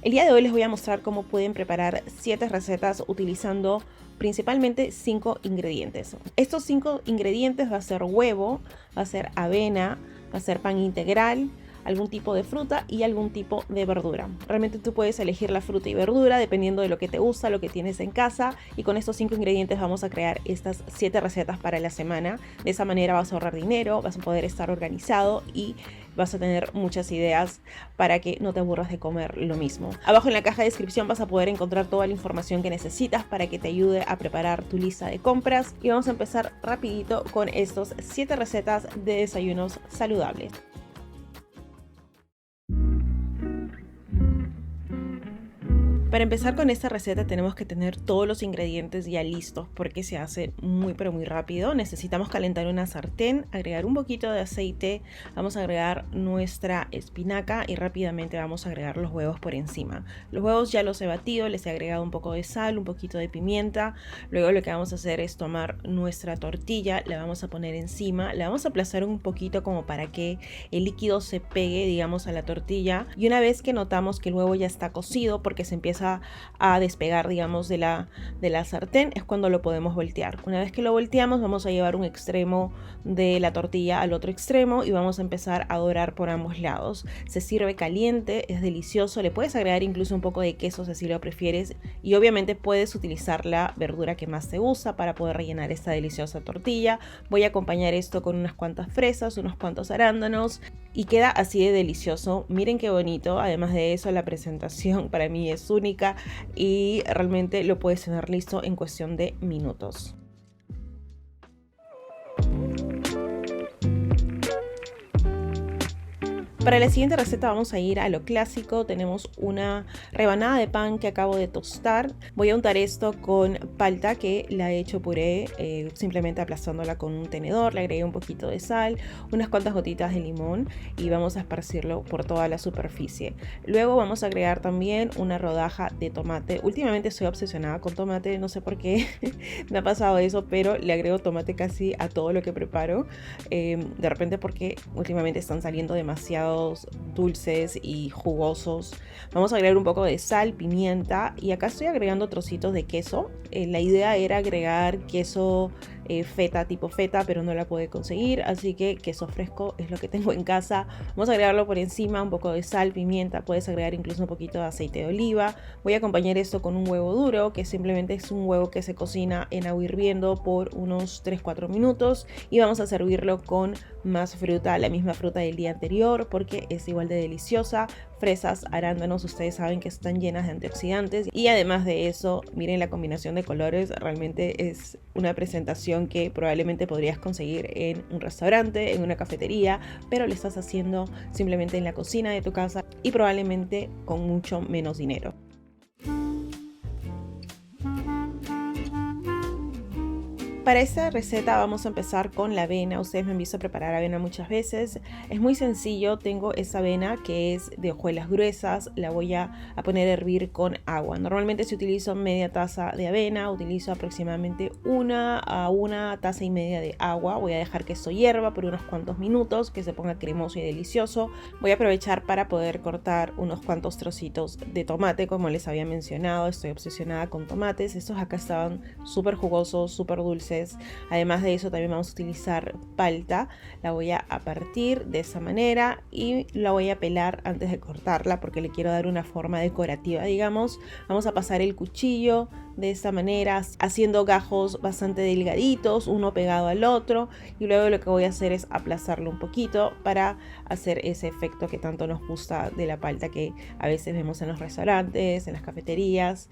El día de hoy les voy a mostrar cómo pueden preparar 7 recetas utilizando principalmente 5 ingredientes. Estos 5 ingredientes va a ser huevo, va a ser avena, va a ser pan integral, algún tipo de fruta y algún tipo de verdura. Realmente tú puedes elegir la fruta y verdura dependiendo de lo que te gusta, lo que tienes en casa, y con estos 5 ingredientes vamos a crear estas 7 recetas para la semana. De esa manera vas a ahorrar dinero, vas a poder estar organizado y vas a tener muchas ideas para que no te aburras de comer lo mismo. Abajo en la caja de descripción vas a poder encontrar toda la información que necesitas para que te ayude a preparar tu lista de compras, y vamos a empezar rapidito con estos 7 recetas de desayunos saludables. Para empezar con esta receta tenemos que tener todos los ingredientes ya listos porque se hace muy rápido. Necesitamos calentar una sartén, agregar un poquito de aceite, vamos a agregar nuestra espinaca y rápidamente vamos a agregar los huevos por encima. Los huevos ya los he batido, les he agregado un poco de sal, un poquito de pimienta. Luego lo que vamos a hacer es tomar nuestra tortilla, la vamos a poner encima, la vamos a aplastar un poquito como para que el líquido se pegue, digamos, a la tortilla. Y una vez que notamos que el huevo ya está cocido, porque se empieza a despegar, digamos, de la sartén, es cuando lo podemos voltear. Una vez que lo volteamos, vamos a llevar un extremo de la tortilla al otro extremo y vamos a empezar a dorar por ambos lados. Se sirve caliente, es delicioso. Le puedes agregar incluso un poco de queso si así lo prefieres, y obviamente puedes utilizar la verdura que más te gusta para poder rellenar esta deliciosa tortilla. Voy a acompañar esto con unas cuantas fresas, unos cuantos arándanos, y queda así de delicioso. Miren qué bonito. Además de eso, la presentación para mí es única y realmente lo puedes tener listo en cuestión de minutos. Para la siguiente receta vamos a ir a lo clásico. Tenemos una rebanada de pan que acabo de tostar. Voy a untar esto con palta que la he hecho puré, simplemente aplastándola con un tenedor. Le agregué un poquito de sal, unas cuantas gotitas de limón y vamos a esparcirlo por toda la superficie. Luego vamos a agregar también una rodaja de tomate. Últimamente estoy obsesionada con tomate, no sé por qué me ha pasado eso, pero le agrego tomate casi a todo lo que preparo. De repente porque últimamente están saliendo demasiado dulces y jugosos. Vamos a agregar un poco de sal, pimienta, y acá estoy agregando trocitos de queso. La idea era agregar queso feta, tipo feta, pero no la pude conseguir, así que queso fresco es lo que tengo en casa. Vamos a agregarlo por encima, un poco de sal, pimienta, puedes agregar incluso un poquito de aceite de oliva. Voy a acompañar esto con un huevo duro, que simplemente es un huevo que se cocina en agua hirviendo por unos 3-4 minutos, y vamos a servirlo con más fruta, la misma fruta del día anterior, porque es igual de deliciosa. Fresas, arándanos, ustedes saben que están llenas de antioxidantes, y además de eso, miren la combinación de colores, realmente es una presentación que probablemente podrías conseguir en un restaurante, en una cafetería, pero lo estás haciendo simplemente en la cocina de tu casa y probablemente con mucho menos dinero. Para esta receta vamos a empezar con la avena. Ustedes me han visto preparar avena muchas veces. Es muy sencillo. Tengo esa avena que es de hojuelas gruesas. La voy a poner a hervir con agua. Normalmente si utilizo media taza de avena, utilizo aproximadamente 1 a 1,5 tazas de agua. Voy a dejar que esto hierva por unos cuantos minutos, que se ponga cremoso y delicioso. Voy a aprovechar para poder cortar unos cuantos trocitos de tomate, como les había mencionado. Estoy obsesionada con tomates. Estos acá estaban súper jugosos, súper dulces. Además de eso también vamos a utilizar palta. La voy a partir de esa manera y la voy a pelar antes de cortarla porque le quiero dar una forma decorativa, digamos. Vamos a pasar el cuchillo de esta manera, haciendo gajos bastante delgaditos, uno pegado al otro, y luego lo que voy a hacer es aplastarlo un poquito para hacer ese efecto que tanto nos gusta de la palta que a veces vemos en los restaurantes, en las cafeterías.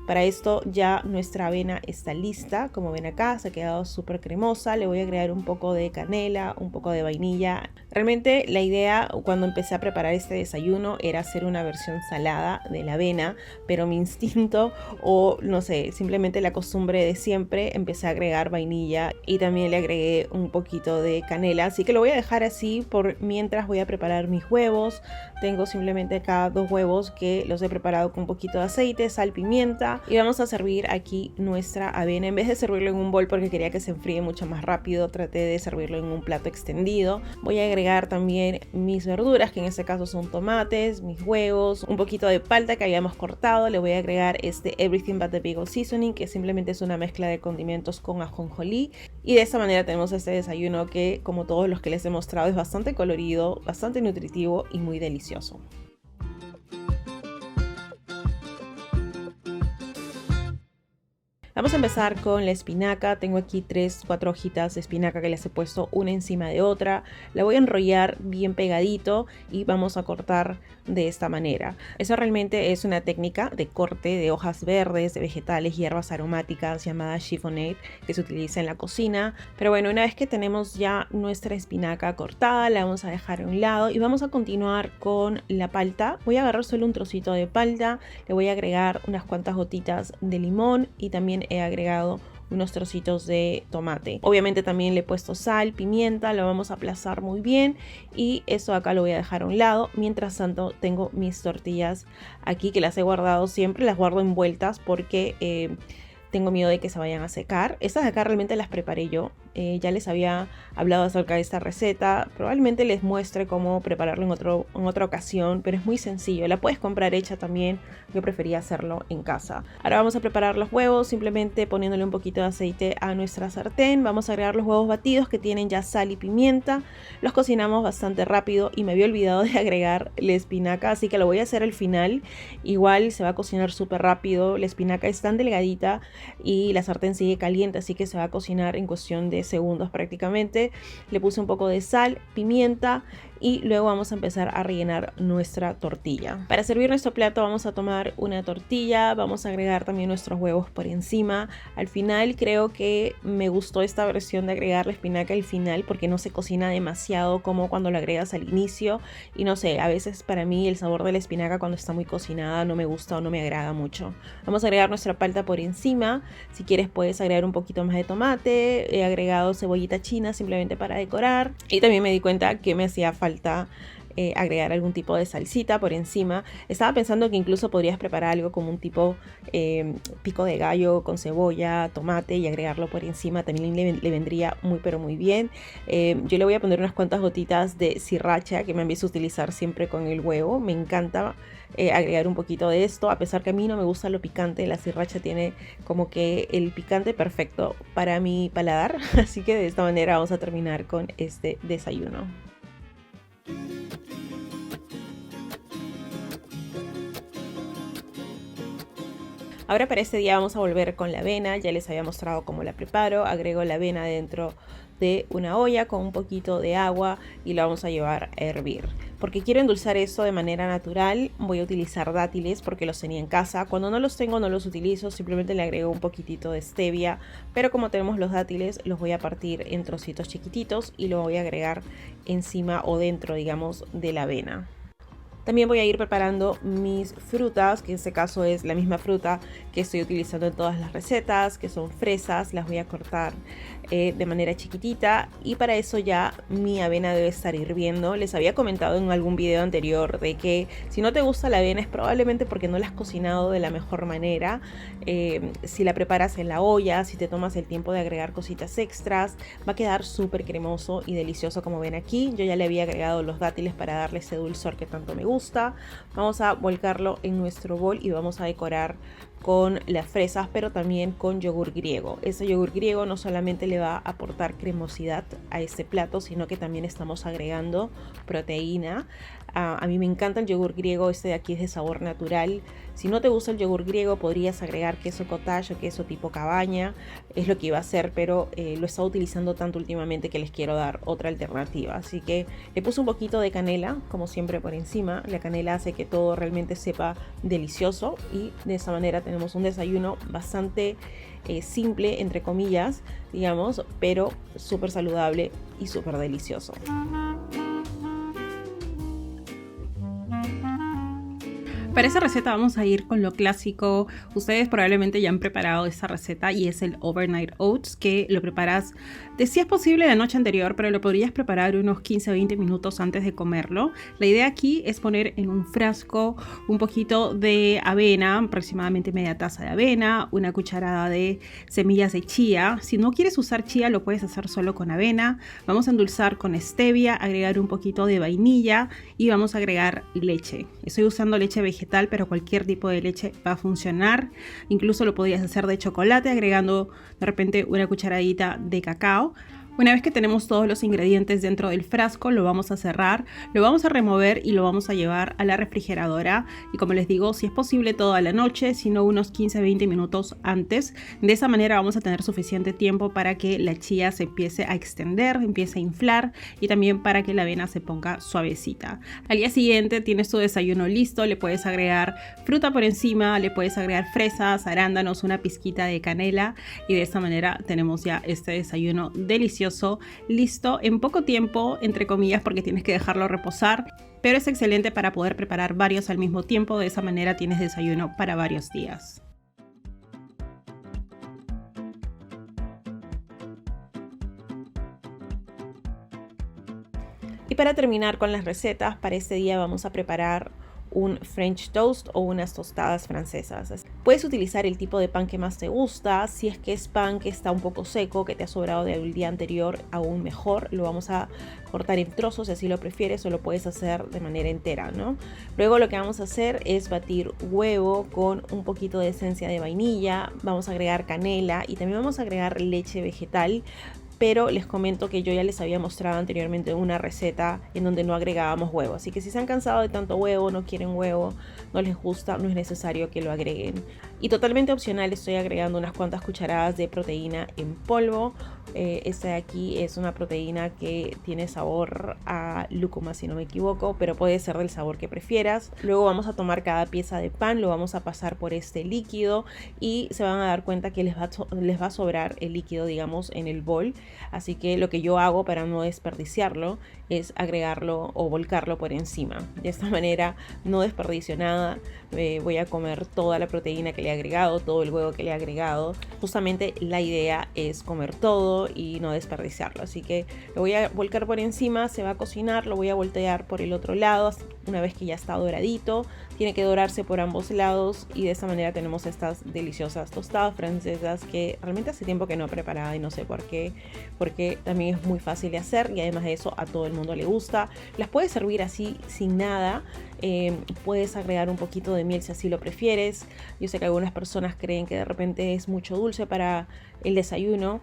Para esto ya nuestra avena está lista, como ven acá se ha quedado súper cremosa. Le voy a agregar un poco de canela, un poco de vainilla. Realmente la idea cuando empecé a preparar este desayuno era hacer una versión salada de la avena, pero mi instinto o no sé, simplemente la costumbre de siempre, empecé a agregar vainilla y también le agregué un poquito de canela. Así que lo voy a dejar así por mientras voy a preparar mis huevos. Tengo simplemente acá 2 huevos que los he preparado con un poquito de aceite, sal, pimienta. espinaca. Y vamos a servir aquí nuestra avena. En vez de servirlo en un bol porque quería que se enfríe mucho más rápido, traté de servirlo en un plato extendido. Voy a agregar también mis verduras, que en este caso son tomates, mis huevos, un poquito de palta que habíamos cortado. Le voy a agregar este Everything But The Bagel Seasoning, que simplemente es una mezcla de condimentos con ajonjolí. Y de esta manera tenemos este desayuno que, como todos los que les he mostrado, es bastante colorido, bastante nutritivo y muy delicioso. Vamos a empezar con la espinaca. Tengo aquí 4 hojitas de espinaca que les he puesto una encima de otra. La voy a enrollar bien pegadito y vamos a cortar de esta manera. Eso realmente es una técnica de corte de hojas verdes, de vegetales, hierbas aromáticas llamada chiffonade, que se utiliza en la cocina. Pero bueno, una vez que tenemos ya nuestra espinaca cortada, la vamos a dejar a un lado y vamos a continuar con la palta. Voy a agarrar solo un trocito de palta, le voy a agregar unas cuantas gotitas de limón y también he agregado unos trocitos de tomate. Obviamente también le he puesto sal, pimienta, lo vamos a aplastar muy bien y eso acá lo voy a dejar a un lado. Mientras tanto tengo mis tortillas aquí que las he guardado siempre, las guardo envueltas porque tengo miedo de que se vayan a secar. Estas de acá realmente las preparé yo. Ya les había hablado acerca de esta receta. Probablemente les muestre cómo prepararlo en otra ocasión, pero es muy sencillo. La puedes comprar hecha también. Yo prefería hacerlo en casa. Ahora vamos a preparar los huevos, simplemente poniéndole un poquito de aceite a nuestra sartén. Vamos a agregar los huevos batidos que tienen ya sal y pimienta. Los cocinamos bastante rápido y me había olvidado de agregar la espinaca, así que lo voy a hacer al final. Igual se va a cocinar súper rápido. La espinaca es tan delgadita y la sartén sigue caliente, así que se va a cocinar en cuestión de segundos prácticamente. Le puse un poco de sal, pimienta y luego vamos a empezar a rellenar nuestra tortilla. Para servir nuestro plato vamos a tomar una tortilla, vamos a agregar también nuestros huevos por encima. Al final creo que me gustó esta versión de agregar la espinaca al final porque no se cocina demasiado como cuando lo agregas al inicio y no sé, a veces para mí el sabor de la espinaca cuando está muy cocinada no me gusta o no me agrada mucho. Vamos a agregar nuestra palta por encima. Si quieres puedes agregar un poquito más de tomate. He agregado cebollita china simplemente para decorar y también me di cuenta que me hacía falta agregar algún tipo de salsita por encima. Estaba pensando que incluso podrías preparar algo como un tipo pico de gallo con cebolla, tomate y agregarlo por encima. También le vendría muy pero muy bien. Yo le voy a poner unas cuantas gotitas de sriracha que me han visto utilizar siempre con el huevo. Me encanta agregar un poquito de esto, a pesar que a mí no me gusta lo picante. La sriracha tiene como que el picante perfecto para mi paladar. Así que de esta manera vamos a terminar con este desayuno. Ahora para este día vamos a volver con la avena. Ya les había mostrado cómo la preparo. Agrego la avena dentro de una olla con un poquito de agua y la vamos a llevar a hervir. Porque quiero endulzar esto de manera natural, voy a utilizar dátiles porque los tenía en casa. Cuando no los tengo no los utilizo, simplemente le agrego un poquitito de stevia. Pero como tenemos los dátiles los voy a partir en trocitos chiquititos y lo voy a agregar encima o dentro, digamos, de la avena. También voy a ir preparando mis frutas, que en este caso es la misma fruta que estoy utilizando en todas las recetas, que son fresas. Las voy a cortar de manera chiquitita y para eso ya mi avena debe estar hirviendo. Les había comentado en algún video anterior de que si no te gusta la avena es probablemente porque no la has cocinado de la mejor manera. Si la preparas en la olla, si te tomas el tiempo de agregar cositas extras, va a quedar súper cremoso y delicioso como ven aquí. Yo ya le había agregado los dátiles para darle ese dulzor que tanto me gusta. Vamos a volcarlo en nuestro bol y vamos a decorar con las fresas, pero también con yogur griego. Ese yogur griego no solamente le va a aportar cremosidad a este plato, sino que también estamos agregando proteína. A mí me encanta el yogur griego, este de aquí es de sabor natural. Si no te gusta el yogur griego, podrías agregar queso cottage o queso tipo cabaña. Es lo que iba a hacer, pero lo he estado utilizando tanto últimamente que les quiero dar otra alternativa. Así que le puse un poquito de canela, como siempre por encima. La canela hace que todo realmente sepa delicioso y de esa manera tenemos un desayuno bastante simple, entre comillas, digamos, pero súper saludable y súper delicioso. Para esa receta vamos a ir con lo clásico. Ustedes probablemente ya han preparado esa receta y es el overnight oats, que lo preparas, si es posible, la noche anterior, pero lo podrías preparar unos 15 o 20 minutos antes de comerlo. La idea aquí es poner en un frasco un poquito de avena, aproximadamente media taza de avena, una cucharada de semillas de chía. Si no quieres usar chía, lo puedes hacer solo con avena. Vamos a endulzar con stevia, agregar un poquito de vainilla y vamos a agregar leche. Estoy usando leche vegetal, pero cualquier tipo de leche va a funcionar. Incluso lo podrías hacer de chocolate agregando de repente una cucharadita de cacao. Una vez que tenemos todos los ingredientes dentro del frasco, lo vamos a cerrar, lo vamos a remover y lo vamos a llevar a la refrigeradora. Y como les digo, si es posible toda la noche, si no unos 15-20 minutos antes. De esa manera vamos a tener suficiente tiempo para que la chía se empiece a extender, empiece a inflar y también para que la avena se ponga suavecita. Al día siguiente tienes tu desayuno listo, le puedes agregar fruta por encima, le puedes agregar fresas, arándanos, una pizquita de canela y de esta manera tenemos ya este desayuno delicioso. Listo en poco tiempo, entre comillas, porque tienes que dejarlo reposar, pero es excelente para poder preparar varios al mismo tiempo. De esa manera tienes desayuno para varios días. Y para terminar con las recetas, para este día vamos a preparar un French toast o unas tostadas francesas. Puedes utilizar el tipo de pan que más te gusta. Si es que es pan que está un poco seco, que te ha sobrado del día anterior, aún mejor. Lo vamos a cortar en trozos si así lo prefieres, o lo puedes hacer de manera entera, ¿no? Luego lo que vamos a hacer es batir huevo con un poquito de esencia de vainilla. Vamos a agregar canela y también vamos a agregar leche vegetal. Pero les comento que yo ya les había mostrado anteriormente una receta en donde no agregábamos huevo. Así que si se han cansado de tanto huevo, no quieren huevo, no les gusta, no es necesario que lo agreguen. Y totalmente opcional, estoy agregando unas cuantas cucharadas de proteína en polvo. Esta de aquí es una proteína que tiene sabor a lúcuma, si no me equivoco, pero puede ser del sabor que prefieras. Luego vamos a tomar cada pieza de pan, lo vamos a pasar por este líquido y se van a dar cuenta que les va a sobrar el líquido, digamos, en el bol. Así que lo que yo hago para no desperdiciarlo es agregarlo o volcarlo por encima. De esta manera no desperdicio nada. Voy a comer toda la proteína que le he agregado, todo el huevo que le he agregado. Justamente la idea es comer todo y no desperdiciarlo. Así que lo voy a volcar por encima, se va a cocinar, lo voy a voltear por el otro lado una vez que ya está doradito. Tiene que dorarse por ambos lados y de esta manera tenemos estas deliciosas tostadas francesas que realmente hace tiempo que no he preparado y no sé por qué, porque también es muy fácil de hacer y además de eso a todo el mundo le gusta. Las puedes servir así sin nada. Puedes agregar un poquito de miel si así lo prefieres. Yo sé que algunas personas creen que de repente es mucho dulce para el desayuno,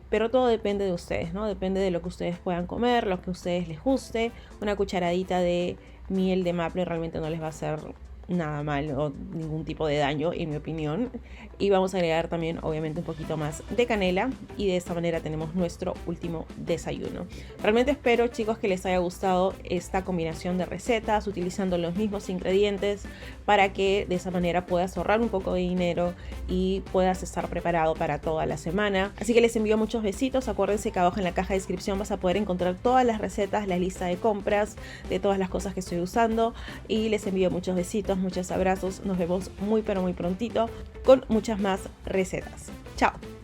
pero todo depende de ustedes, ¿no? Depende de lo que ustedes puedan comer, lo que a ustedes les guste. Una cucharadita de miel de maple realmente no les va a hacer nada mal o ningún tipo de daño, en mi opinión. Y vamos a agregar también obviamente un poquito más de canela y de esta manera tenemos nuestro último desayuno. Realmente espero, chicos, que les haya gustado esta combinación de recetas utilizando los mismos ingredientes para que de esa manera puedas ahorrar un poco de dinero y puedas estar preparado para toda la semana. Así que les envío muchos besitos. Acuérdense que abajo en la caja de descripción vas a poder encontrar todas las recetas, la lista de compras de todas las cosas que estoy usando y les envío muchos besitos, muchos abrazos. Nos vemos muy pero muy prontito con muchas más recetas. Chao.